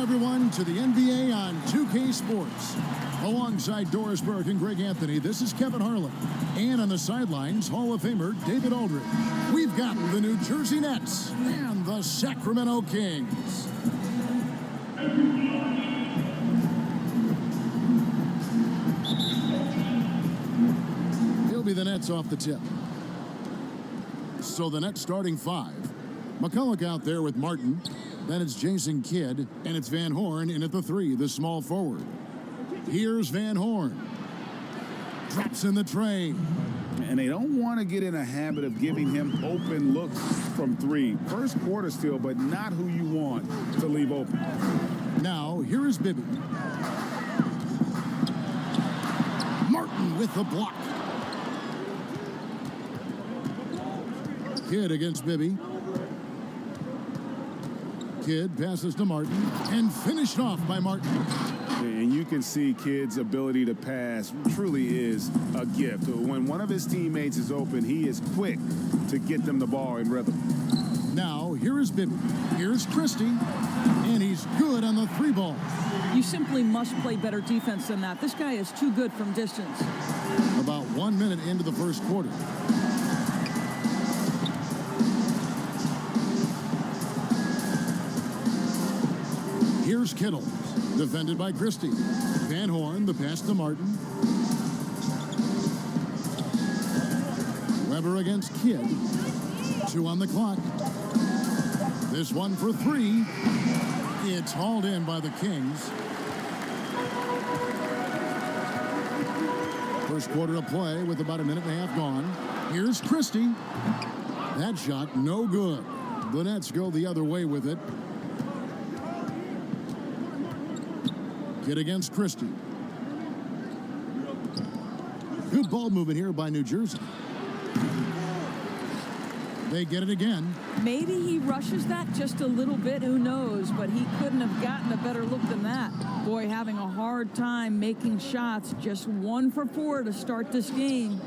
everyone, to the NBA on 2K Sports. Alongside Doris Burke and Greg Anthony, this is Kevin Harlan. And on the sidelines, Hall of Famer David Aldridge. We've got the New Jersey Nets and the Sacramento Kings. He'll be the Nets off the tip. So the Nets starting five. McCulloch out there with Martin. Then it's Jason Kidd, and it's Van Horn in at the three, the small forward. Here's Van Horn. Drops in the tray. And they don't want to get in a habit of giving him open looks from three. First quarter still, but not who you want to leave open. Now, here is Bibby. Martin with the block. Kidd against Bibby. Kidd passes to Martin and finished off by Martin. And you can see Kidd's ability to pass truly is a gift. When one of his teammates is open, he is quick to get them the ball in rhythm. Now, here is Bibby. Here's Christie, and he's good on the three ball. You simply must play better defense than that. This guy is too good from distance. About 1 minute into the first quarter. Here's Kittle, defended by Christie. Van Horn, the pass to Martin. Weber against Kidd. 2 on the clock. This one for three. It's hauled in by the Kings. First quarter of play with about a minute and a half gone. Here's Christie. That shot, no good. The Nets go the other way with it. Kidd against Christie. Good ball movement here by New Jersey. They get it again. Maybe he rushes that just a little bit, who knows, but he couldn't have gotten a better look than that. Boy, having a hard time making shots. Just 1 for 4 to start this game.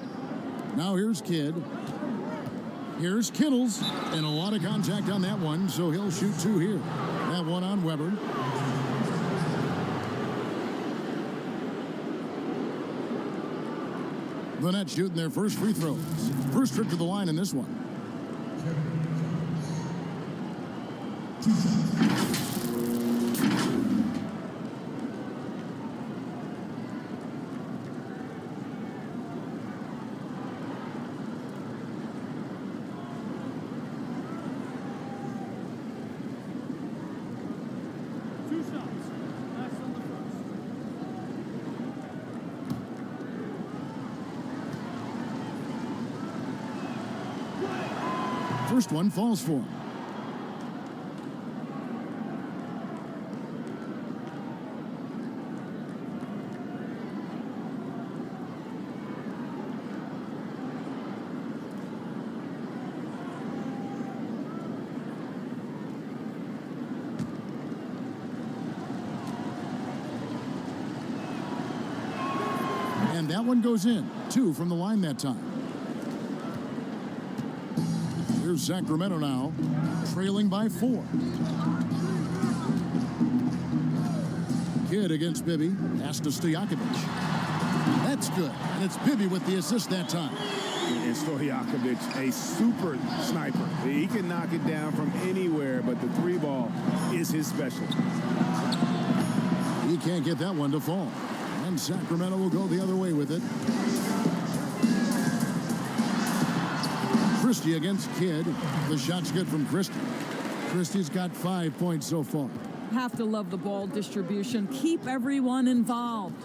Now here's Kidd. Here's Kittles, and a lot of contact on that one, so he'll shoot 2 here. That one on Weber. The Nets shooting their first free throws. First trip to the line in this one. First one falls for him. And that one goes in. 2 from the line that time. Here's Sacramento now, trailing by 4. Kidd against Bibby. Pass to Stojakovic. That's good. And it's Bibby with the assist that time. And Stojakovic, a super sniper. He can knock it down from anywhere, but the three ball is his specialty. He can't get that one to fall. And Sacramento will go the other way with it. Christie against Kidd. The shot's good from Christie. Christie's got 5 points so far. Have to love the ball distribution. Keep everyone involved.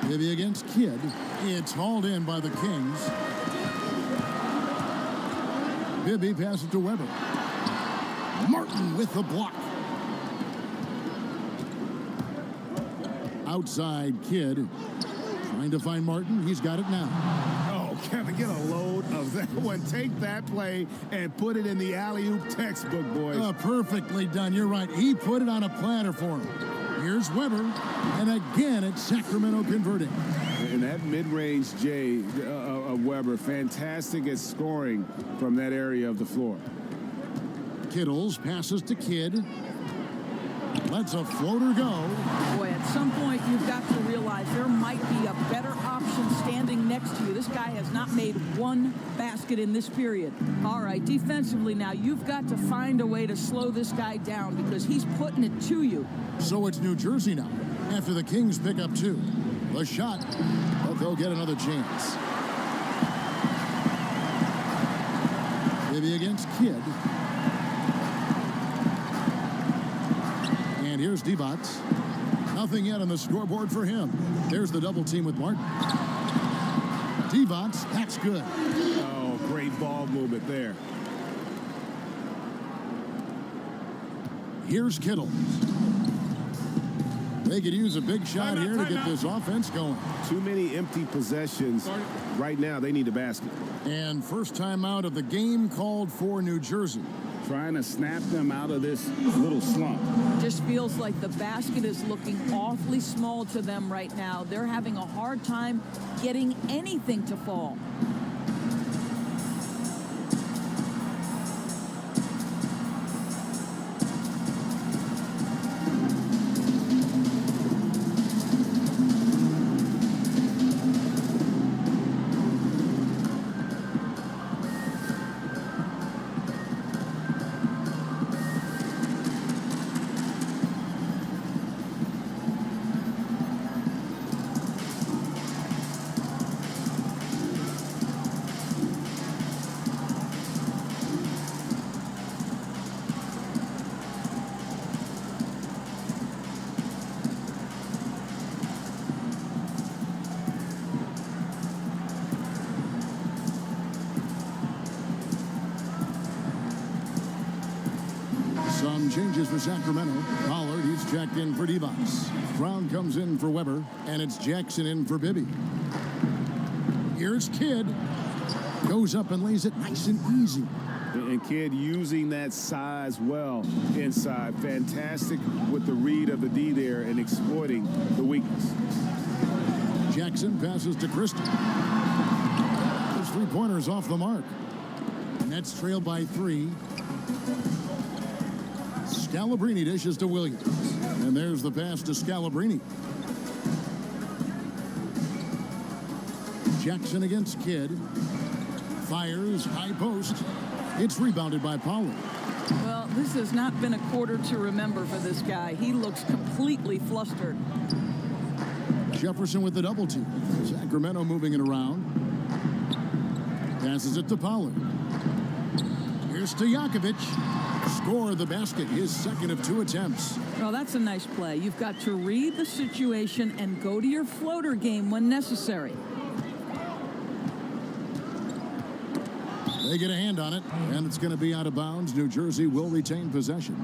Bibby against Kidd. It's hauled in by the Kings. Bibby passes to Weber. Martin with the block. Outside Kidd. Trying to find Martin. He's got it now. Oh, Kevin, get a load of that one. Take that play and put it in the alley-oop textbook, boys. Perfectly done. You're right. He put it on a platter for him. Here's Weber. And again, it's Sacramento converting. And that mid-range J of Weber, fantastic at scoring from that area of the floor. Kittles passes to Kidd. Lets a floater go. Boy, at some point, you've got to realize there might be a better option standing next to you. This guy has not made one basket in this period. All right, defensively now, you've got to find a way to slow this guy down because he's putting it to you. So it's New Jersey now after the Kings pick up 2. The shot, but they'll get another chance. Maybe against Kidd. And here's Divac. Nothing yet on the scoreboard for him. There's the double team with Martin. Divac, that's good. Oh, great ball movement there. Here's Kittle. They could use a big shot here to get this offense going. Too many empty possessions. Right now, they need a basket. And first time out of the game called for New Jersey. Trying to snap them out of this little slump. Just feels like the basket is looking awfully small to them right now. They're having a hard time getting anything to fall. Some changes for Sacramento. Pollard, he's checked in for Divac. Brown comes in for Weber, and it's Jackson in for Bibby. Here's Kidd. Goes up and lays it nice and easy. And Kidd using that size well inside. Fantastic with the read of the D there and exploiting the weakness. Jackson passes to Christie. Those three-pointers off the mark. Nets trailed by 3. Scalabrini dishes to Williams. And there's the pass to Scalabrini. Jackson against Kidd. Fires, high post. It's rebounded by Pollard. Well, this has not been a quarter to remember for this guy. He looks completely flustered. Jefferson with the double team. Sacramento moving it around. Passes it to Pollard. Here's to Jakovic. Score the basket, his second of 2 attempts. Well, that's a nice play. You've got to read the situation and go to your floater game when necessary. They get a hand on it, and it's going to be out of bounds. New Jersey will retain possession.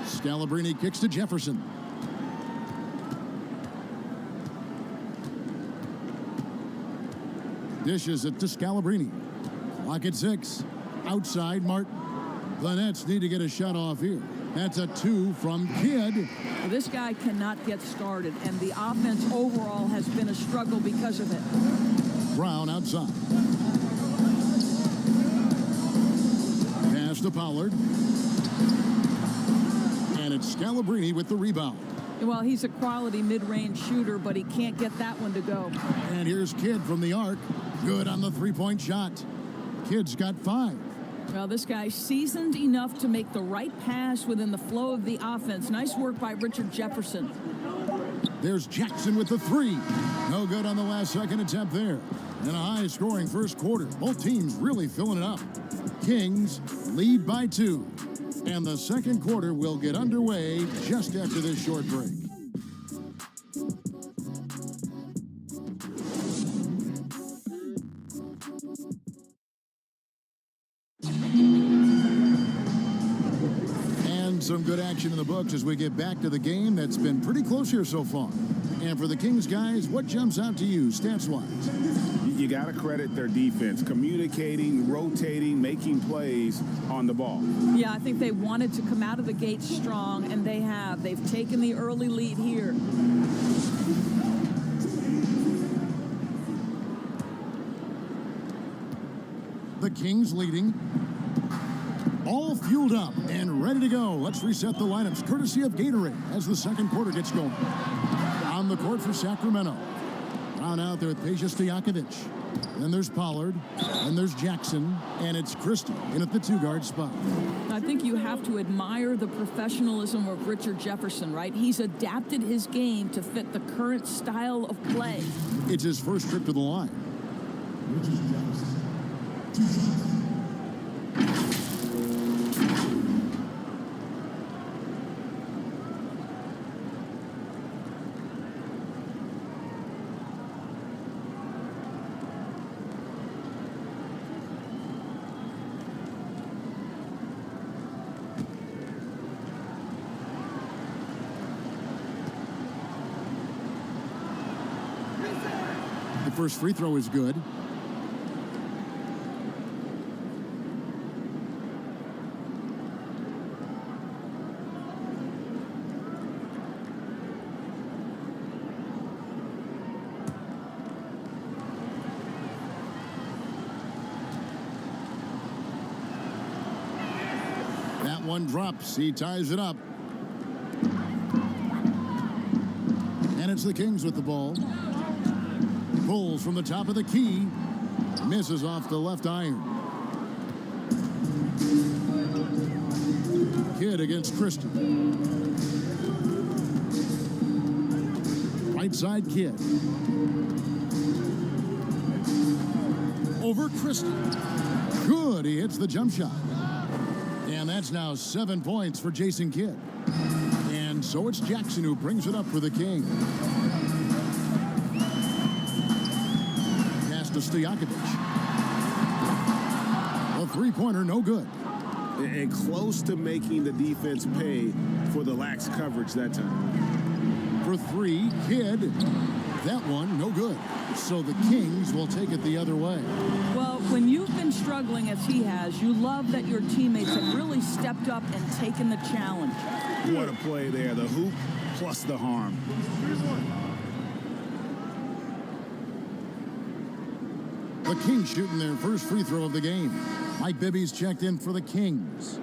Scalabrini kicks to Jefferson. Dishes it to Scalabrini. Clock at 6. Outside, Martin. The Nets need to get a shot off here. That's a 2 from Kidd. Well, this guy cannot get started, and the offense overall has been a struggle because of it. Brown outside. Pass to Pollard. And it's Scalabrini with the rebound. Well, he's a quality mid-range shooter, but he can't get that one to go. And here's Kidd from the arc. Good on the three-point shot. Kidd's got 5. Well, this guy's seasoned enough to make the right pass within the flow of the offense. Nice work by Richard Jefferson. There's Jackson with the 3. No good on the last second attempt there. And a high-scoring first quarter. Both teams really filling it up. Kings lead by 2. And the second quarter will get underway just after this short break. And some good action in the books as we get back to the game that's been pretty close here so far. And for the Kings, guys, what jumps out to you stats-wise? You got to credit their defense, communicating, rotating, making plays on the ball. Yeah, I think they wanted to come out of the gate strong, and they have. They've taken the early lead here. The Kings leading. All fueled up and ready to go. Let's reset the lineups, courtesy of Gatorade, as the second quarter gets going. On the court for Sacramento. Down out there with Peja Stojakovic. Then there's Pollard. Then there's Jackson. And it's Christie in at the two-guard spot. I think you have to admire the professionalism of Richard Jefferson, right? He's adapted his game to fit the current style of play. It's his first trip to the line. Richard Jefferson. The first free throw is good. That one drops. He ties it up. And it's the Kings with the ball. Pulls from the top of the key. Misses off the left iron. Kidd against Christie. Right side Kidd. Over Christie. Good. He hits the jump shot. And that's now 7 points for Jason Kidd. And so it's Jackson who brings it up for the Kings. To Stojakovic. A three-pointer, no good. And close to making the defense pay for the lax coverage that time. For three, Kidd. That one, no good. So the Kings will take it the other way. Well, when you've been struggling as he has, you love that your teammates have really stepped up and taken the challenge. What a play there. The hoop plus the harm. The Kings shooting their first free throw of the game. Mike Bibby's checked in for the Kings.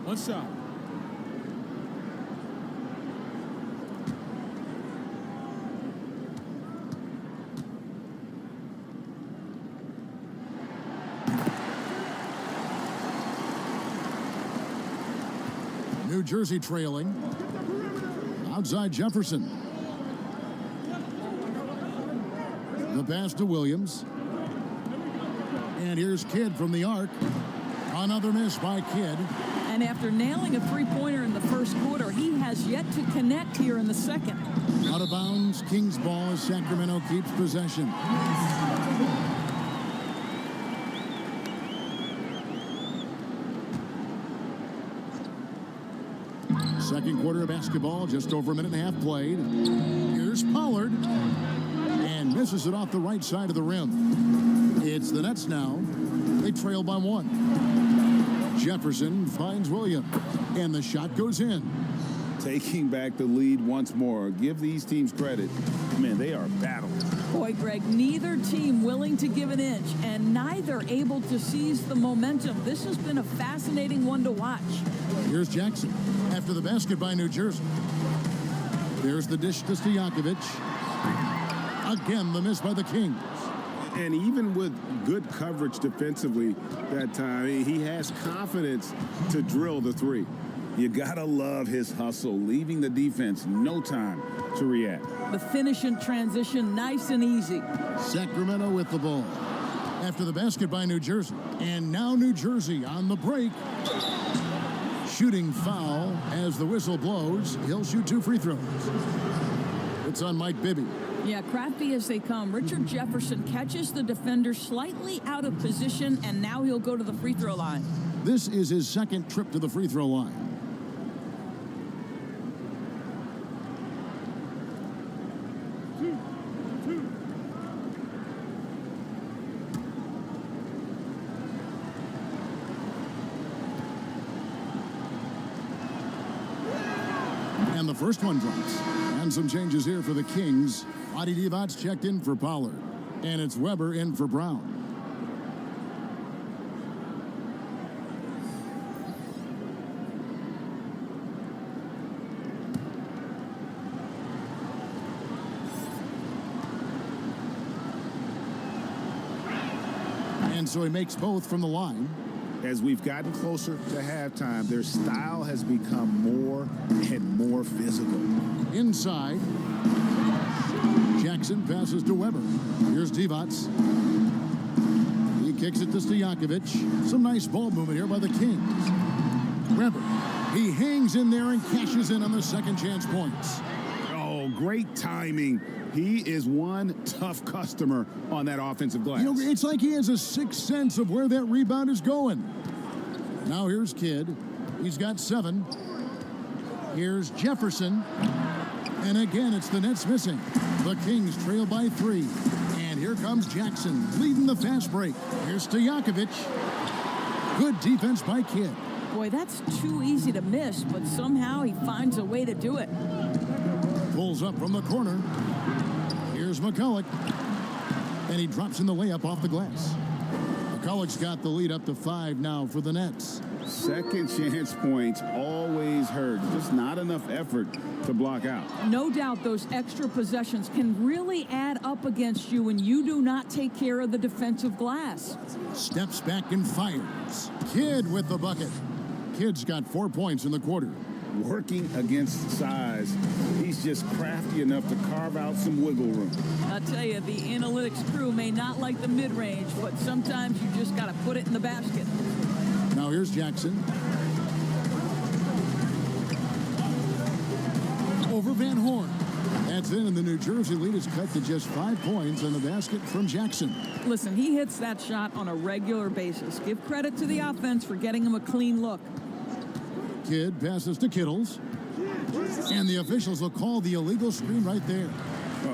One shot. New Jersey trailing. Outside Jefferson. The pass to Williams. And here's Kidd from the arc. Another miss by Kidd. And after nailing a three-pointer in the first quarter, he has yet to connect here in the second. Out of bounds, Kings ball as Sacramento keeps possession. Second quarter of basketball, just over a minute and a half played. Here's Pollard. And misses it off the right side of the rim. It's the Nets now. They trail by one. Jefferson finds Williams. And the shot goes in. Taking back the lead once more. Give these teams credit. Man, they are battling. Boy, Greg, neither team willing to give an inch and neither able to seize the momentum. This has been a fascinating one to watch. Here's Jackson after the basket by New Jersey. There's the dish to Stojakovic. Again, the miss by the Kings. And even with good coverage defensively that time, he has confidence to drill the three. You gotta love his hustle, leaving the defense no time to react. The finish in transition, nice and easy. Sacramento with the ball. After the basket by New Jersey. And now New Jersey on the break. Shooting foul as the whistle blows. He'll shoot 2 free throws. It's on Mike Bibby. Yeah, crafty as they come. Richard Jefferson catches the defender slightly out of position, and now he'll go to the free throw line. This is his second trip to the free throw line. And the first one drops. And some changes here for the Kings. Adi Divac's checked in for Pollard. And it's Weber in for Brown. And so he makes both from the line. As we've gotten closer to halftime, their style has become more and more physical. Inside. Jackson passes to Weber. Here's Divac. He kicks it to Stojakovic. Some nice ball movement here by the Kings. Weber. He hangs in there and cashes in on the second chance points. Oh, great timing. He is one tough customer on that offensive glass. You know, it's like he has a sixth sense of where that rebound is going. Now here's Kidd. He's got 7. Here's Jefferson. And again, it's the Nets missing. The Kings trail by 3. And here comes Jackson leading the fast break. Here's Stojakovic. Good defense by Kidd. Boy, that's too easy to miss, but somehow he finds a way to do it. Pulls up from the corner. Here's McCulloch. And he drops in the layup off the glass. McCulloch's got the lead up to 5 now for the Nets. Second chance points always hurt. Just not enough effort to block out. No doubt those extra possessions can really add up against you when you do not take care of the defensive glass. Steps back and fires. Kidd with the bucket. Kidd's got 4 points in the quarter. Working against size, he's just crafty enough to carve out some wiggle room. I'll tell you, the analytics crew may not like the mid-range, but sometimes you just got to put it in the basket. Now here's Jackson. Over Van Horn. That's in, and the New Jersey lead is cut to just 5 points on the basket from Jackson. Listen, he hits that shot on a regular basis. Give credit to the offense for getting him a clean look. Kidd passes to Kittles. And the officials will call the illegal screen right there.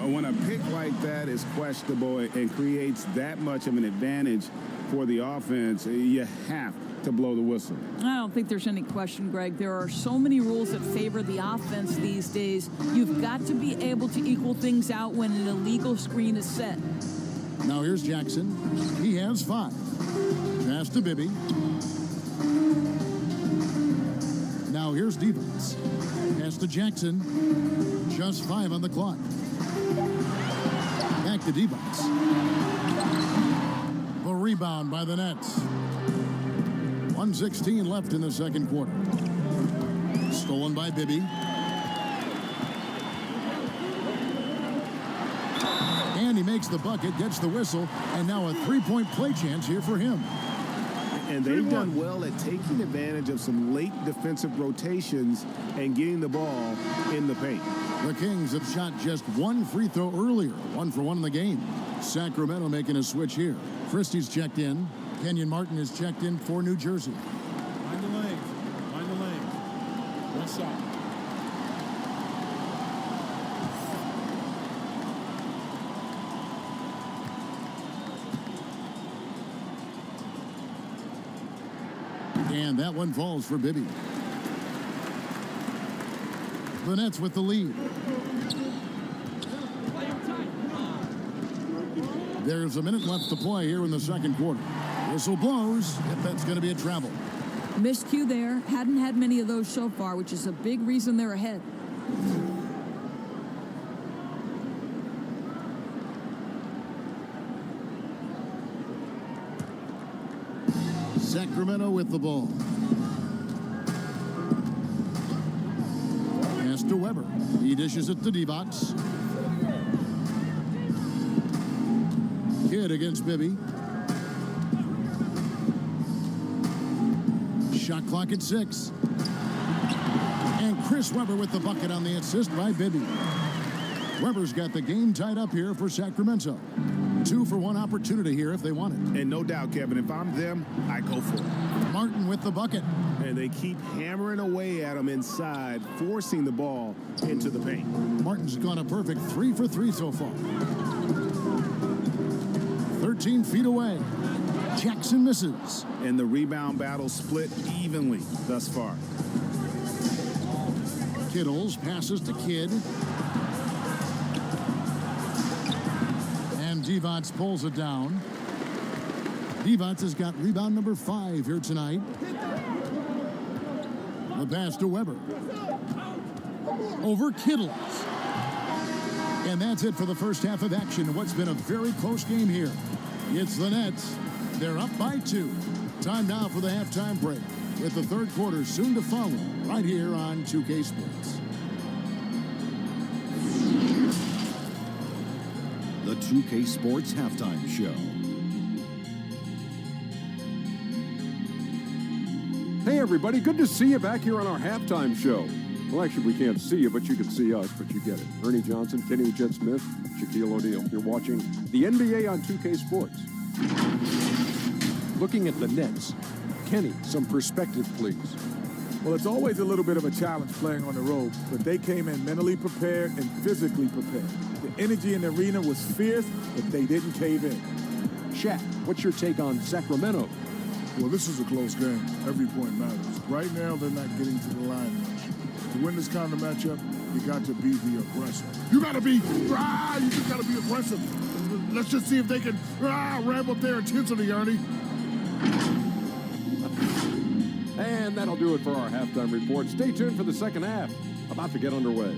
When a pick like that is questionable and creates that much of an advantage for the offense, you have to blow the whistle. I don't think there's any question, Greg. There are so many rules that favor the offense these days. You've got to be able to equal things out when an illegal screen is set. Now here's Jackson. He has 5. Pass to Bibby. Now here's Divac. Pass to Jackson. Just 5 on the clock. Back to Divac. The rebound by the Nets. 1:16 left in the second quarter. Stolen by Bibby. And he makes the bucket, gets the whistle, and now a 3-point play chance here for him. And they've done well at taking advantage of some late defensive rotations and getting the ball in the paint. The Kings have shot just 1 free throw earlier, 1 for 1 in the game. Sacramento making a switch here. Christie's checked in. Kenyon Martin is checked in for New Jersey. Mind the legs. Mind the legs. West side. And that one falls for Bibby. The Nets with the lead. There's a minute left to play here in the second quarter. Whistle blows, if that's going to be a travel. Miscue there. Hadn't had many of those so far, which is a big reason they're ahead. Sacramento with the ball. Pass to Weber. He dishes it to Divac. Kidd against Bibby. Shot clock at 6. And Chris Weber with the bucket on the assist by Bibby. Weber's got the game tied up here for Sacramento. 2-for-1 opportunity here if they want it. And no doubt, Kevin, if I'm them, I go for it. Martin with the bucket. And they keep hammering away at him inside, forcing the ball into the paint. Martin's gone a perfect 3 for 3 so far. 13 feet away. Jackson misses. And the rebound battle split evenly thus far. Kittles passes to Kidd. And Divac pulls it down. Divac has got rebound number 5 here tonight. The pass to Weber. Over Kittles. And that's it for the first half of action in what's been a very close game here. It's the Nets. They're up by 2. Time now for the halftime break, with the third quarter soon to follow right here on 2K Sports. The 2K Sports Halftime Show. Hey everybody, good to see you back here on our halftime show. Well, actually, we can't see you, but you can see us, but you get it. Ernie Johnson, Kenny Jet Smith, Shaquille O'Neal. You're watching the NBA on 2K Sports. Looking at the Nets. Kenny, some perspective, please. Well, it's always a little bit of a challenge playing on the road, but they came in mentally prepared and physically prepared. The energy in the arena was fierce, but they didn't cave in. Shaq, what's your take on Sacramento? Well, this is a close game. Every point matters. Right now, they're not getting to the line much. To win this kind of matchup, you got to be the aggressor. You got to be, you just got to be aggressive. Let's just see if they can ramp up their intensity, Ernie. And that'll do it for our halftime report. Stay tuned for the second half. About to get underway.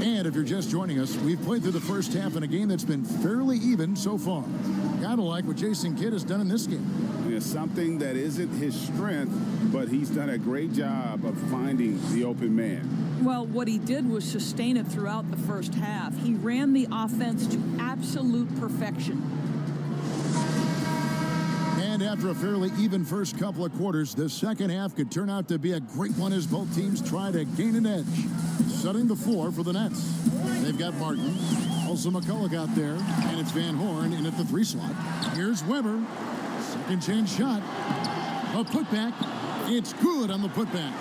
And if you're just joining us, we've played through the first half in a game that's been fairly even so far. Gotta like what Jason Kidd has done in this game. It's something that isn't his strength, but he's done a great job of finding the open man. Well, what he did was sustain it throughout the first half. He ran the offense to absolute perfection. And after a fairly even first couple of quarters, the second half could turn out to be a great one as both teams try to gain an edge. Setting the floor for the Nets. They've got Martin, also McCulloch out there, and it's Van Horn in at the 3 slot. Here's Weber. Second chance shot. A putback. It's good on the putback.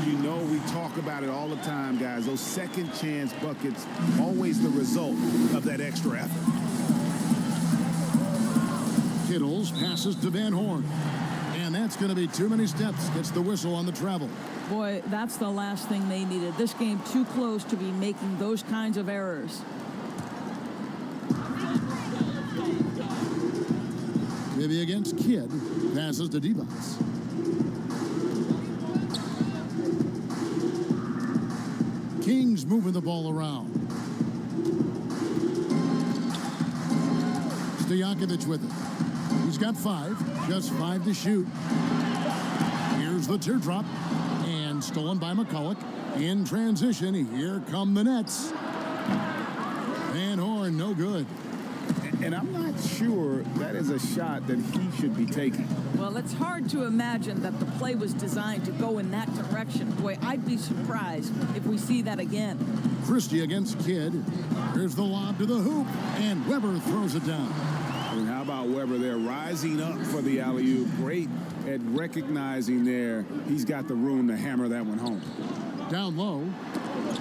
You know, we talk about it all the time, guys. Those second chance buckets, always the result of that extra effort. Kittles passes to Van Horn. And that's going to be too many steps. Gets the whistle on the travel. Boy, that's the last thing they needed. This game too close to be making those kinds of errors. Maybe against Kidd. Passes to Divac. Kings moving the ball around. Stojakovic with it. He's got 5. Just 5 to shoot. Here's the teardrop. And stolen by McCulloch. In transition, here come the Nets. Van Horn, no good. And I'm not sure that is a shot that he should be taking. Well, it's hard to imagine that the play was designed to go in that direction. Boy, I'd be surprised if we see that again. Christie against Kidd. Here's the lob to the hoop, and Weber throws it down. And how about Weber there rising up for the alley-oop? Great at recognizing there. He's got the room to hammer that one home. Down low.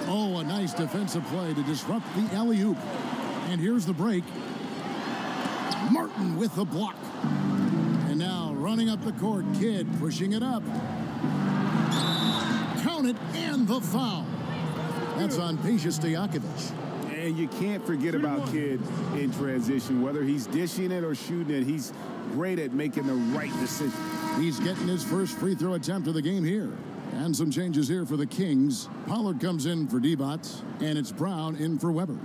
Oh, a nice defensive play to disrupt the alley-oop. And here's the break. Martin with the block. And now running up the court, Kidd pushing it up. Count it, and the foul. That's on Peja Stojakovic. And you can't forget about Kidd in transition. Whether he's dishing it or shooting it, he's great at making the right decision. He's getting his first free throw attempt of the game here. And some changes here for the Kings. Pollard comes in for Divac, and it's Brown in for Weber.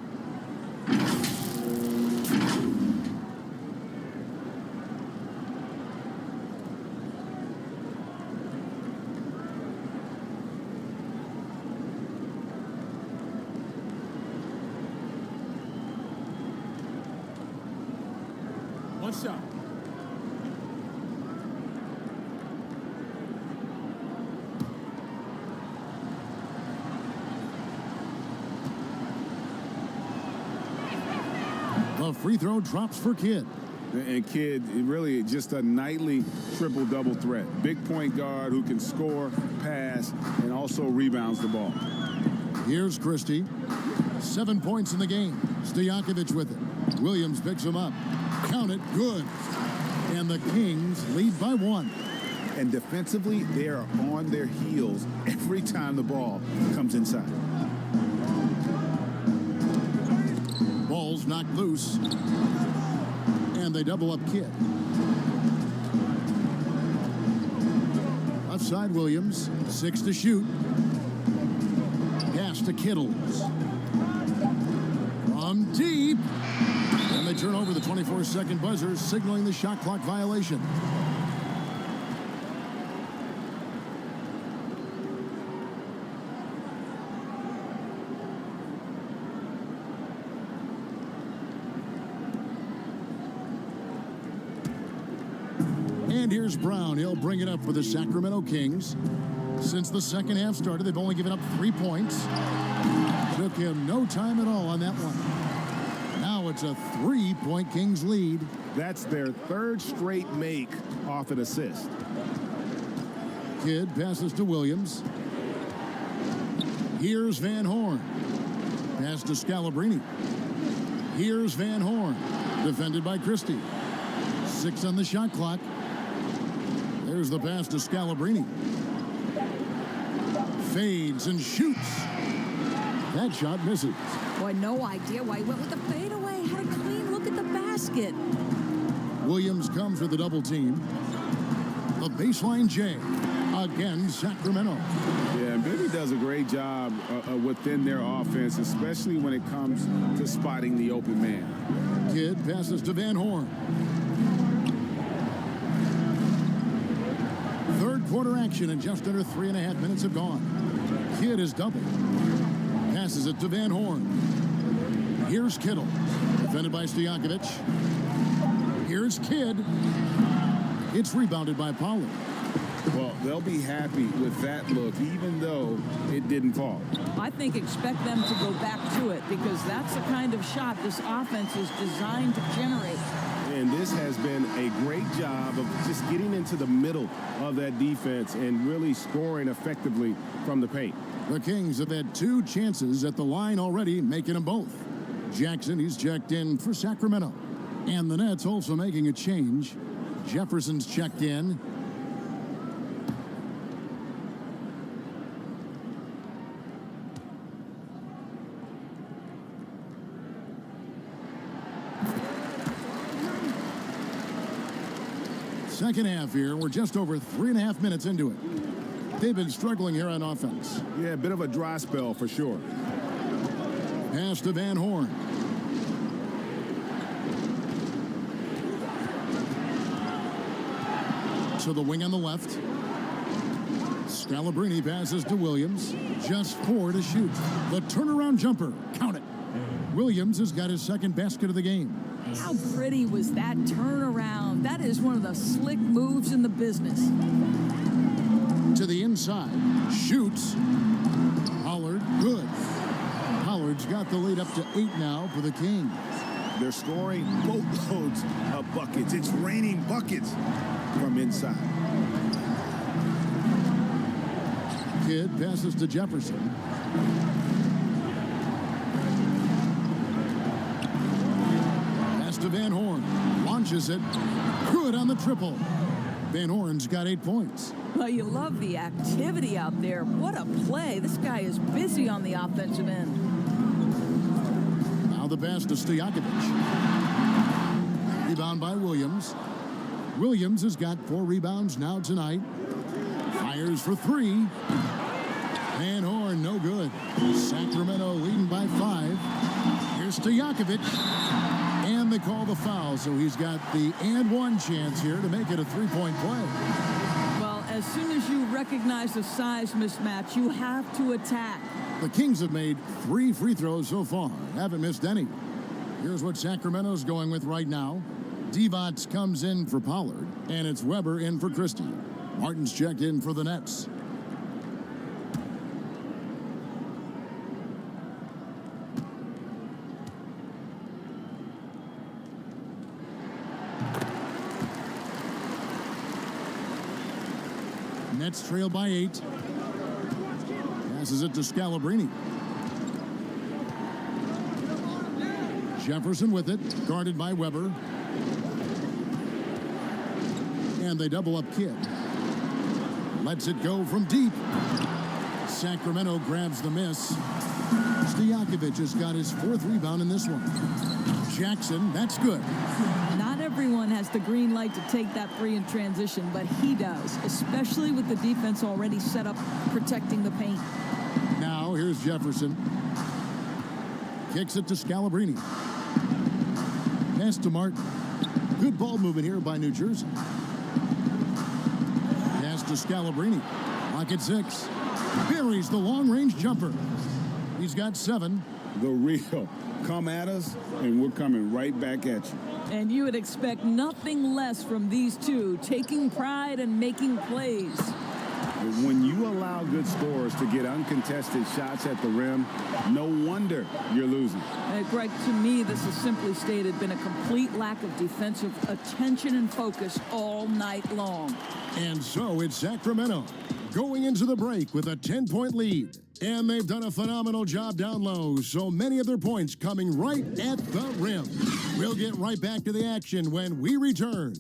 shot. The free throw drops for Kidd. And Kidd, really just a nightly triple-double threat. Big point guard who can score, pass, and also rebounds the ball. Here's Christie. 7 points in the game. Stojakovic with it. Williams picks him up. Count it. Good. And the Kings lead by 1. And defensively, they are on their heels every time the ball comes inside. Ball's knocked loose. And they double up Kidd. Left side Williams. 6 to shoot. Pass to Kittles. From deep. And they turn over the 24-second buzzer, signaling the shot clock violation. And here's Brown. He'll bring it up for the Sacramento Kings. Since the second half started, they've only given up 3 points. Took him no time at all on that one. Now it's a 3-point Kings lead. That's their third straight make off an assist. Kidd passes to Williams. Here's Van Horn. Pass to Scalabrine. Here's Van Horn. Defended by Christie. 6 on the shot clock. There's the pass to Scalabrine. Fades and shoots. That shot misses. Boy, no idea why he went with the fadeaway. Had a clean look at the basket. Williams comes with the double team. The baseline J. Again, Sacramento. Yeah, and Bibby does a great job within their offense, especially when it comes to spotting the open man. Kidd passes to Van Horn. Third quarter action, and just under 3.5 minutes have gone. Kidd is doubled. Passes it to Van Horn. Here's Kittle. Defended by Stojakovic. Here's Kidd. It's rebounded by Pollard. Well, they'll be happy with that look, even though it didn't fall. I think expect them to go back to it because that's the kind of shot this offense is designed to generate. And this has been a great job of just getting into the middle of that defense and really scoring effectively from the paint. The Kings have had 2 chances at the line already, making them both. Jackson, he's checked in for Sacramento. And the Nets also making a change. Jefferson's checked in. Second half here. We're just over 3.5 minutes into it. They've been struggling here on offense. Yeah, a bit of a dry spell for sure. Pass to Van Horn. To the wing on the left. Scalabrine passes to Williams. Just 4 to shoot. The turnaround jumper. Count it. Williams has got his second basket of the game. How pretty was that turnaround? That is one of the slick moves in the business. To the inside. Shoots. Pollard. Good. Pollard's got the lead up to 8 now for the Kings. They're scoring boatloads of buckets. It's raining buckets from inside. Kidd passes to Jefferson. Pass to Van Horn. Launches it. Good on the triple. Van Horn's got 8 points. Well, you love the activity out there. What a play. This guy is busy on the offensive end. Now the pass to Stojakovic. Rebound by Williams. Williams has got 4 rebounds now tonight. Fires for 3. Van Horn, no good. Sacramento leading by 5. Here's Stojakovic. And they call the foul, so he's got the and 1 chance here to make it a 3-point play. Well, as soon as you recognize the size mismatch, you have to attack. The Kings have made 3 free throws so far. Haven't missed any. Here's what Sacramento's going with right now. Divac comes in for Pollard, and it's Weber in for Christie. Martin's checked in for the Nets. Nets trail by 8. Passes it to Scalabrine. Jefferson with it, guarded by Weber. And they double up Kidd. Lets it go from deep. Sacramento grabs the miss. Stojakovic has got his 4th rebound in this one. Jackson, that's good. Not everyone has the green light to take that 3 in transition, but he does, especially with the defense already set up protecting the paint. Now here's Jefferson. Kicks it to Scalabrine. Pass to Martin. Good ball movement here by New Jersey. Pass to Scalabrine. Lock at 6. Buries the long-range jumper. He's got 7. The real. Come at us, and we're coming right back at you. And you would expect nothing less from these two, taking pride and making plays. When you allow good scorers to get uncontested shots at the rim, no wonder you're losing. Greg, to me, this has simply stated been a complete lack of defensive attention and focus all night long. And so it's Sacramento going into the break with a 10-point lead. And they've done a phenomenal job down low, so many of their points coming right at the rim. We'll get right back to the action when we return.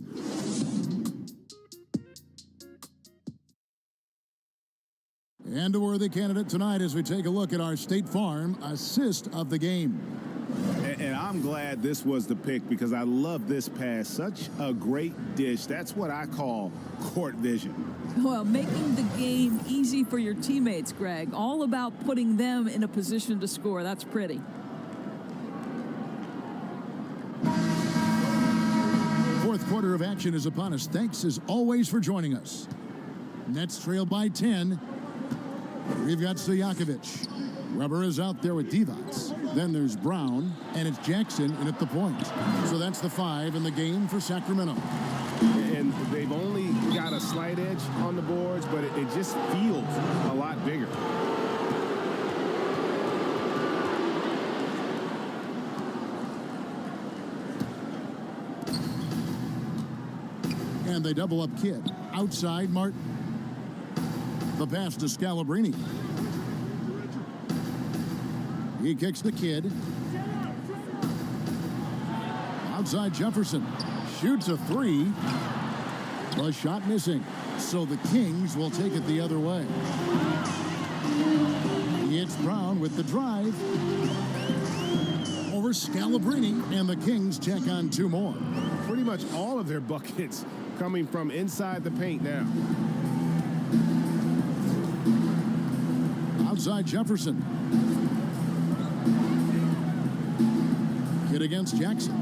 And a worthy candidate tonight as we take a look at our State Farm assist of the game. And I'm glad this was the pick because I love this pass. Such a great dish. That's what I call court vision. Well, making the game easy for your teammates, Greg. All about putting them in a position to score. That's pretty. Fourth quarter of action is upon us. Thanks as always for joining us. Nets trail by 10. We've got Stojakovic. Weber is out there with Divac. Then there's Brown, and it's Jackson in at the point. So that's the 5 in the game for Sacramento. And they've only got a slight edge on the boards, but it just feels a lot bigger. And they double up Kidd. Outside, Martin. The pass to Scalabrine. He kicks the Kidd. Outside Jefferson. Shoots a 3. The shot missing. So the Kings will take it the other way. It's Brown with the drive. Over Scalabrine. And the Kings check on 2 more. Pretty much all of their buckets coming from inside the paint now. Outside Jefferson. Kidd against Jackson.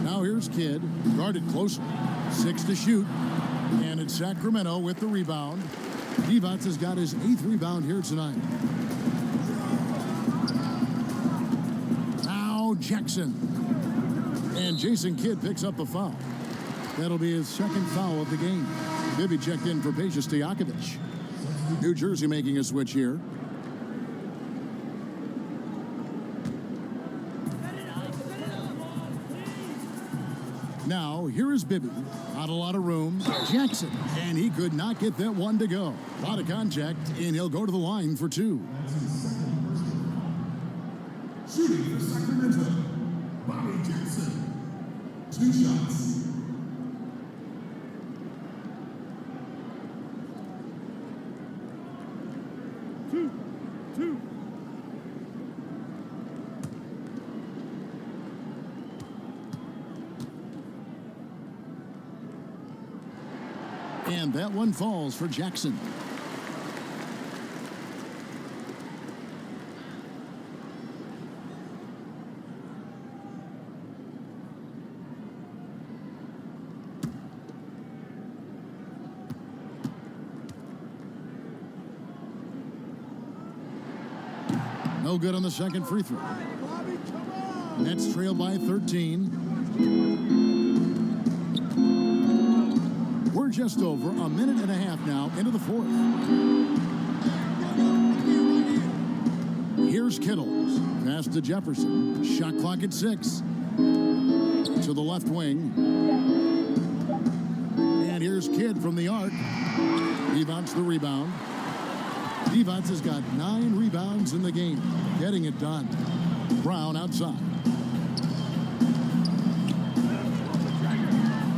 Now here's Kidd, guarded closely. 6 to shoot. And it's Sacramento with the rebound. Divac has got his 8th rebound here tonight. Now Jackson. And Jason Kidd picks up a foul. That'll be his 2nd foul of the game. Bibby checked in for Peja Stojakovic. New Jersey making a switch here. Now, here is Bibby. Not a lot of room. Jackson. And he could not get that one to go. A lot of contact, and he'll go to the line for 2. Shooting for Sacramento, Bobby Jackson. 2 shots. Two. And that one falls for Jackson. No good on the second free throw. Nets trail by 13. We're just over a minute and a half now into the fourth. Here's Kittles. Pass to Jefferson. Shot clock at 6. To the left wing. And here's Kidd from the arc. Devon's the rebound. Devon's has got 9 rebounds in the game. Getting it done. Brown outside.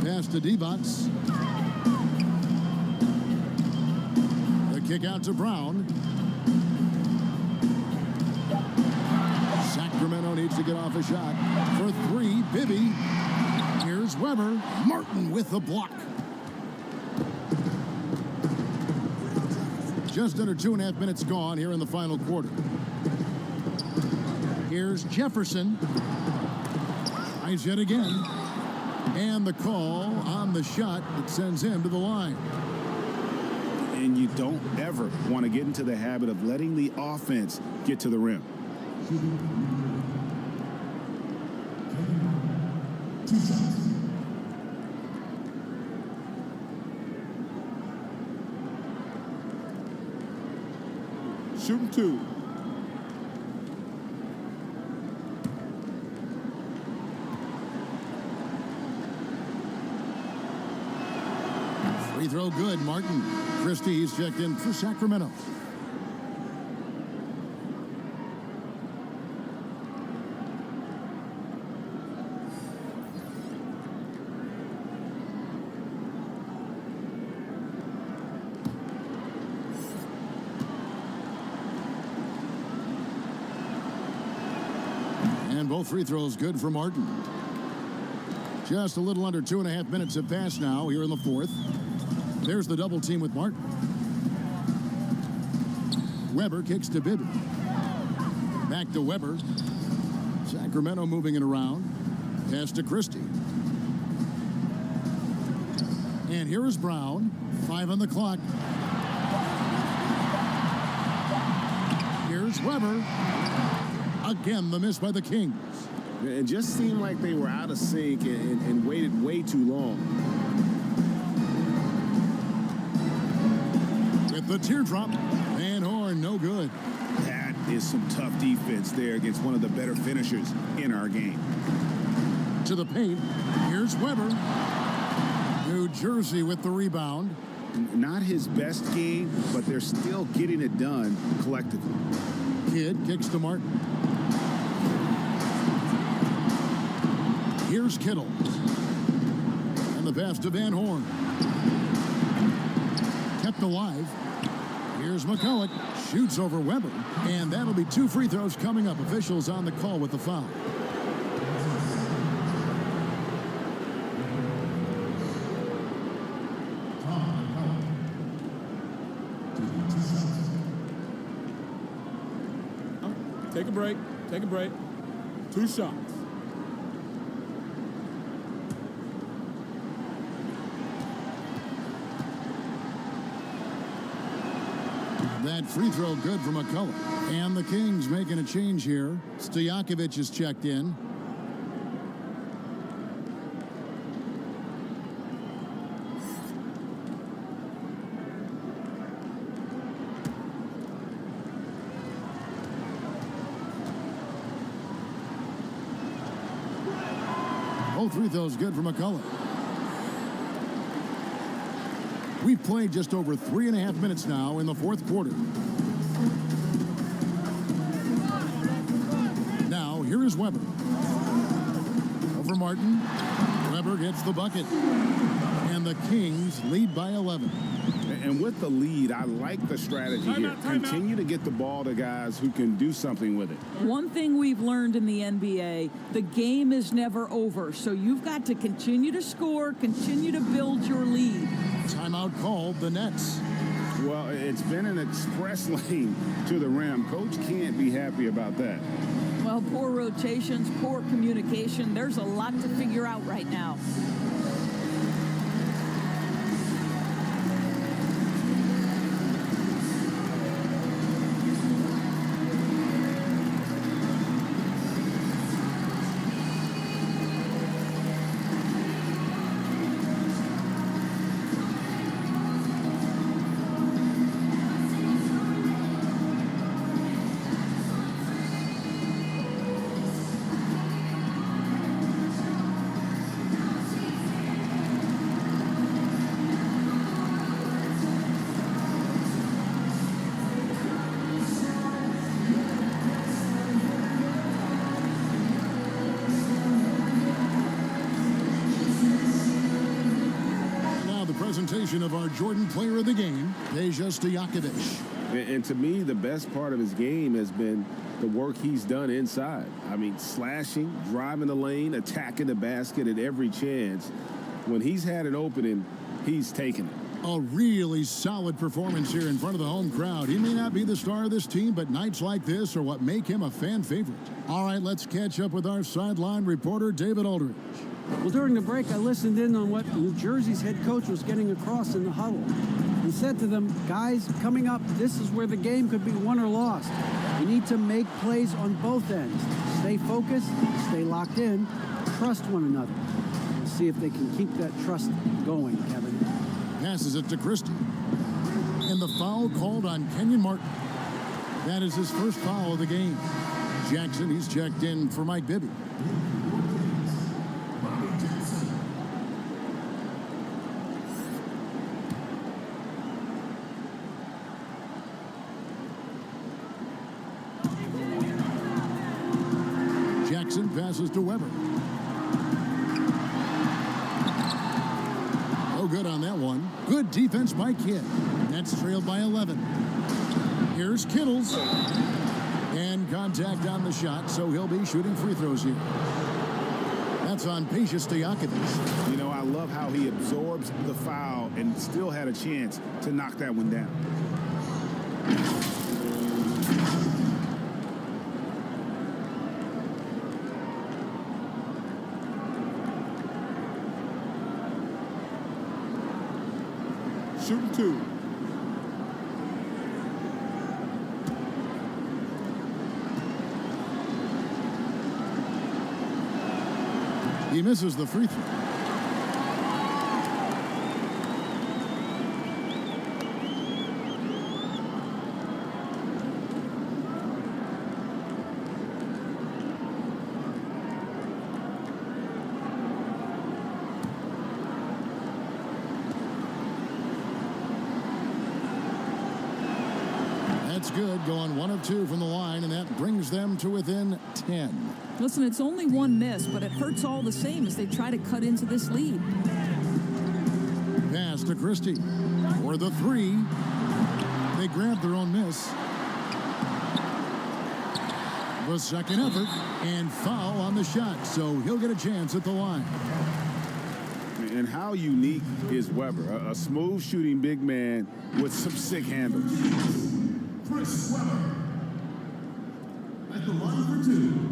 Pass to Devon's. The kick out to Brown. Sacramento needs to get off a shot. For 3, Bibby. Here's Weber. Martin with the block. Just under 2.5 minutes gone here in the final quarter. Here's Jefferson. Eyes yet again. And the call on the shot that sends him to the line. And you don't ever want to get into the habit of letting the offense get to the rim. Shooting 2. Free throw good, Martin. Christie's checked in for Sacramento. And both free throws good for Martin. Just a little under 2.5 minutes have passed now here in the fourth. There's the double team with Martin. Weber kicks to Bibby. Back to Weber. Sacramento moving it around. Pass to Christie. And here is Brown. 5 on the clock. Here's Weber. Again, the miss by the Kings. It just seemed like they were out of sync and waited way too long. With the teardrop, Van Horn, no good. That is some tough defense there against one of the better finishers in our game. To the paint, here's Weber. New Jersey with the rebound. Not his best game, but they're still getting it done collectively. Kidd kicks to Martin. Here's Kittle. And the pass to Van Horn. Kept alive. Here's McCulloch. Shoots over Weber. And that'll be 2 free throws coming up. Officials on the call with the foul. Take a break. Take a break. 2 shots. That free throw good for McCulloch. And the Kings making a change here. Stojakovic is checked in. Both free throws good for McCulloch. We've played just over 3.5 minutes now in the fourth quarter. Now, here is Weber. Over Martin. Weber gets the bucket. And the Kings lead by 11. And with the lead, I like the strategy here. Continue to get the ball to guys who can do something with it. One thing we've learned in the NBA, the game is never over. So you've got to continue to score, continue to build your lead. Timeout called, the Nets. Well, it's been an express lane to the rim. Coach can't be happy about that. Well, poor rotations, poor communication. There's a lot to figure out right now. conversation of our Jordan player of the game, Peja Stojakovic. And to me, the best part of his game has been the work he's done inside. I mean, slashing, driving the lane, attacking the basket at every chance. When he's had an opening, he's taken it. A really solid performance here in front of the home crowd. He may not be the star of this team, but nights like this are what make him a fan favorite. All right, let's catch up with our sideline reporter, David Aldridge. Well, during the break, I listened in on what New Jersey's head coach was getting across in the huddle. He said to them, guys, coming up, this is where the game could be won or lost. We need to make plays on both ends. Stay focused, stay locked in, trust one another. We'll see if they can keep that trust going, Kevin. Passes it to Christie. And the foul called on Kenyon Martin. That is his first foul of the game. Jackson, he's checked in for Mike Bibby. Jackson passes to Weber. Oh, good on that one. Good defense by Kidd. Nets trailed by 11. Here's Kittles. And contact on the shot, so he'll be shooting free throws here. That's on Peja Stojakovic. You know, I love how he absorbs the foul and still had a chance to knock that one down. Shooting two. He misses the free throw. That's good, going 1 of 2 from the line, and that brings them to within 10. Listen, it's only one miss, but it hurts all the same as they try to cut into this lead. Pass to Christie for the 3. They grab their own miss. The second effort, and foul on the shot, so he'll get a chance at the line. And how unique is Weber? A smooth shooting big man with some sick handles. Chris Weber at the line for 2.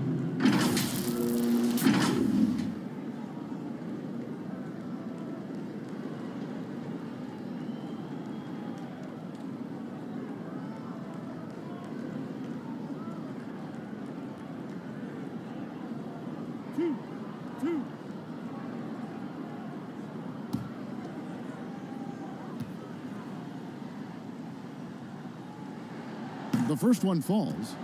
The first one falls.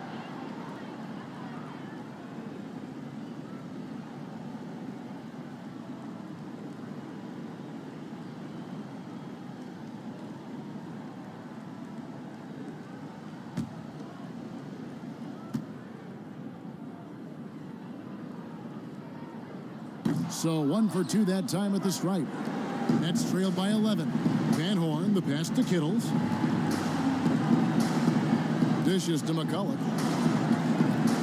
So 1 for 2 that time at the stripe. Nets trailed by 11. Van Horn, the pass to Kittles. Dishes to McCulloch.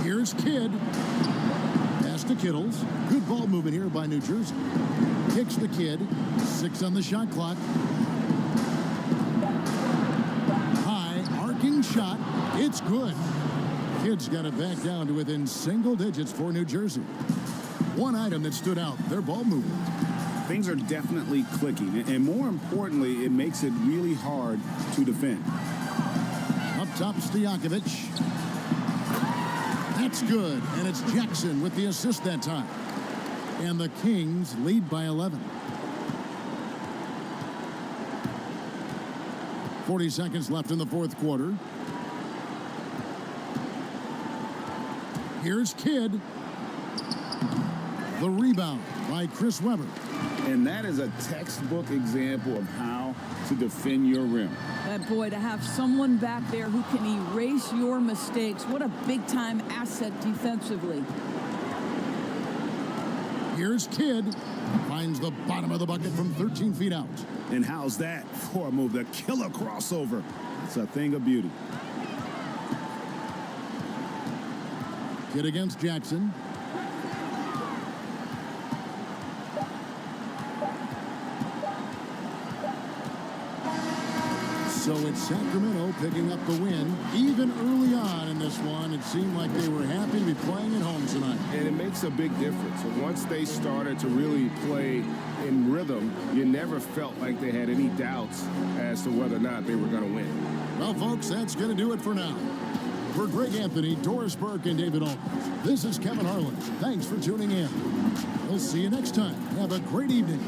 Here's Kidd. Pass to Kittles. Good ball movement here by New Jersey. Kicks the Kidd. 6 on the shot clock. High, arcing shot. It's good. Kidd's got it back down to within single digits for New Jersey. One item that stood out, their ball movement. Things are definitely clicking, and more importantly, it makes it really hard to defend. Up top, Stojakovic. That's good, and it's Jackson with the assist that time. And the Kings lead by 11. 40 seconds left in the fourth quarter. Here's Kidd. The rebound by Chris Weber. And that is a textbook example of how to defend your rim. That boy, to have someone back there who can erase your mistakes, what a big-time asset defensively. Here's Kidd. Finds the bottom of the bucket from 13 feet out. And how's that for a move? The killer crossover. It's a thing of beauty. Kidd against Jackson. So it's Sacramento picking up the win. Even early on in this one, it seemed like they were happy to be playing at home tonight. And it makes a big difference. Once they started to really play in rhythm, you never felt like they had any doubts as to whether or not they were going to win. Well, folks, that's going to do it for now. For Greg Anthony, Doris Burke, and David Aldridge, this is Kevin Harlan. Thanks for tuning in. We'll see you next time. Have a great evening.